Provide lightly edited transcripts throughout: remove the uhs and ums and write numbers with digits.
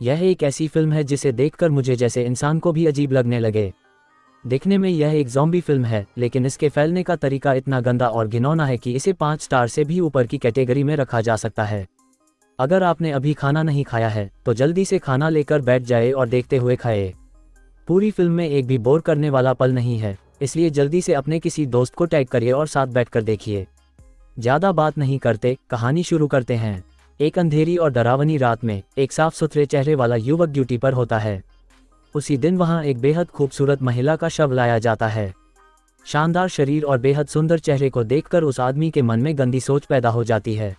यह एक ऐसी फिल्म है जिसे देखकर मुझे जैसे इंसान को भी अजीब लगने लगे। दिखने में यह एक ज़ॉम्बी फिल्म है, लेकिन इसके फैलने का तरीका इतना गंदा और घिनौना है कि इसे 5 स्टार से भी ऊपर की कैटेगरी में रखा जा सकता है। अगर आपने अभी खाना नहीं खाया है तो जल्दी से खाना लेकर बैठ जाए और देखते हुए खाए। पूरी फिल्म में एक भी बोर करने वाला पल नहीं है, इसलिए जल्दी से अपने किसी दोस्त को टैग करिए और साथ बैठकर देखिए। ज़्यादा बात नहीं करते, कहानी शुरू करते हैं। एक अंधेरी और डरावनी रात में एक साफ सुथरे चेहरे वाला युवक ड्यूटी पर होता है। उसी दिन वहां एक बेहद खूबसूरत महिला का शव लाया जाता है। शानदार शरीर और बेहद सुंदर चेहरे को देखकर उस आदमी के मन में गंदी सोच पैदा हो जाती है।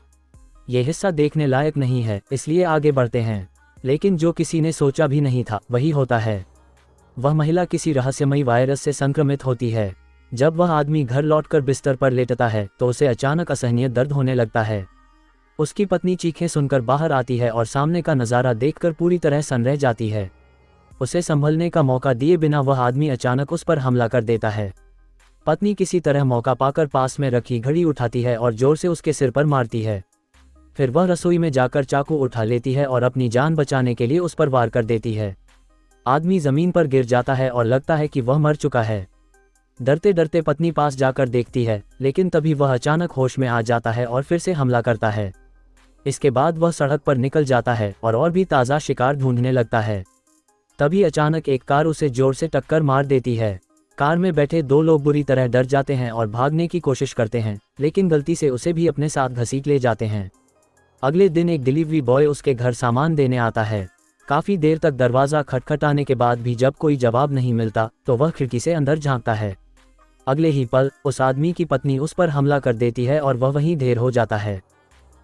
ये हिस्सा देखने लायक नहीं है, इसलिए आगे बढ़ते हैं। लेकिन जो किसी ने सोचा भी नहीं था वही होता है। वह महिला किसी रहस्यमयी वायरस से संक्रमित होती है। जब वह आदमी घर लौटकर बिस्तर पर लेटता है तो उसे अचानक असहनीय दर्द होने लगता है। उसकी पत्नी चीखें सुनकर बाहर आती है और सामने का नज़ारा देखकर पूरी तरह सन्न रह जाती है। उसे संभलने का मौका दिए बिना वह आदमी अचानक उस पर हमला कर देता है। पत्नी किसी तरह मौका पाकर पास में रखी घड़ी उठाती है और जोर से उसके सिर पर मारती है। फिर वह रसोई में जाकर चाकू उठा लेती है और अपनी जान बचाने के लिए उस पर वार कर देती है। आदमी जमीन पर गिर जाता है और लगता है कि वह मर चुका है। डरते डरते पत्नी पास जाकर देखती है, लेकिन तभी वह अचानक होश में आ जाता है और फिर से हमला करता है। इसके बाद वह सड़क पर निकल जाता है और भी ताज़ा शिकार ढूंढने लगता है। तभी अचानक एक कार उसे जोर से टक्कर मार देती है। कार में बैठे 2 लोग बुरी तरह डर जाते हैं और भागने की कोशिश करते हैं, लेकिन गलती से उसे भी अपने साथ घसीट ले जाते हैं। अगले दिन एक डिलीवरी बॉय उसके घर सामान देने आता है। काफ़ी देर तक दरवाज़ा खटखटाने के बाद भी जब कोई जवाब नहीं मिलता तो वह खिड़की से अंदर झांकता है। अगले ही पल उस आदमी की पत्नी उस पर हमला कर देती है और वह वहीं ढेर हो जाता है।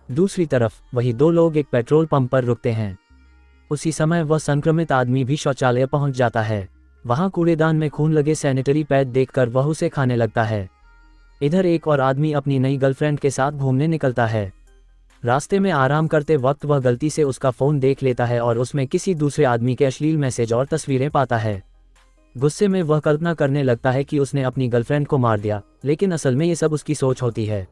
दूसरी तरफ वही 2 लोग एक पेट्रोल पंप पर रुकते हैं। उसी समय वह संक्रमित आदमी भी शौचालय पहुंच जाता है। वहां कूड़ेदान में खून लगे सैनिटरी पैड देखकर वह उसे खाने लगता है। इधर एक और आदमी अपनी नई गर्लफ्रेंड के साथ घूमने निकलता है। रास्ते में आराम करते वक्त वह गलती से उसका फ़ोन देख लेता है और उसमें किसी दूसरे आदमी के अश्लील मैसेज और तस्वीरें पाता है। गुस्से में वह कल्पना करने लगता है कि उसने अपनी गर्लफ्रेंड को मार दिया, लेकिन असल में ये सब उसकी सोच होती है।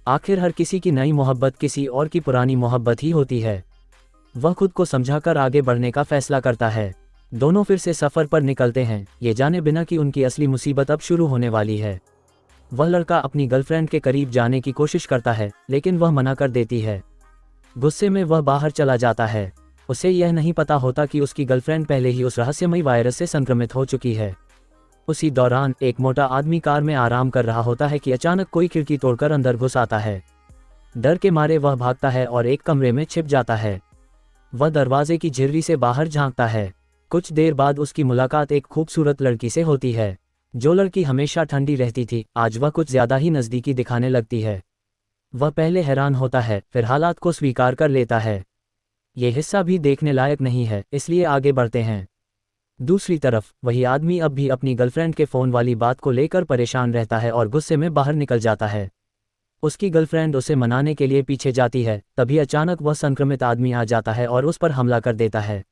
आखिर हर किसी की नई मोहब्बत किसी और की पुरानी मोहब्बत ही होती है। वह खुद को समझाकर आगे बढ़ने का फैसला करता है। दोनों फिर से सफ़र पर निकलते हैं, ये जाने बिना कि उनकी असली मुसीबत अब शुरू होने वाली है। वह लड़का अपनी गर्लफ्रेंड के करीब जाने की कोशिश करता है, लेकिन वह मना कर देती है। गुस्से में वह बाहर चला जाता है। उसे यह नहीं पता होता कि उसकी गर्लफ्रेंड पहले ही उस रहस्यमयी वायरस से संक्रमित हो चुकी है। उसी दौरान एक मोटा आदमी कार में आराम कर रहा होता है कि अचानक कोई खिड़की तोड़कर अंदर घुस आता है। डर के मारे वह भागता है और एक कमरे में छिप जाता है। वह दरवाजे की झिर्री से बाहर झांकता है। कुछ देर बाद उसकी मुलाकात एक खूबसूरत लड़की से होती है। जो लड़की हमेशा ठंडी रहती थी, आज वह कुछ ज़्यादा ही नज़दीकी दिखाने लगती है। वह पहले हैरान होता है, फिर हालात को स्वीकार कर लेता है। ये हिस्सा भी देखने लायक नहीं है, इसलिए आगे बढ़ते हैं। दूसरी तरफ वही आदमी अब भी अपनी गर्लफ्रेंड के फ़ोन वाली बात को लेकर परेशान रहता है और गुस्से में बाहर निकल जाता है। उसकी गर्लफ्रेंड उसे मनाने के लिए पीछे जाती है, तभी अचानक वह संक्रमित आदमी आ जाता है और उस पर हमला कर देता है।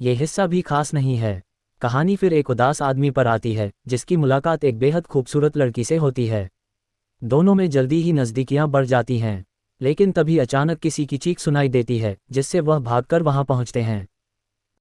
ये हिस्सा भी खास नहीं है। कहानी फिर एक उदास आदमी पर आती है, जिसकी मुलाकात एक बेहद खूबसूरत लड़की से होती है। दोनों में जल्दी ही नज़दीकियां बढ़ जाती हैं, लेकिन तभी अचानक किसी की चीख सुनाई देती है, जिससे वह भागकर वहां पहुंचते हैं।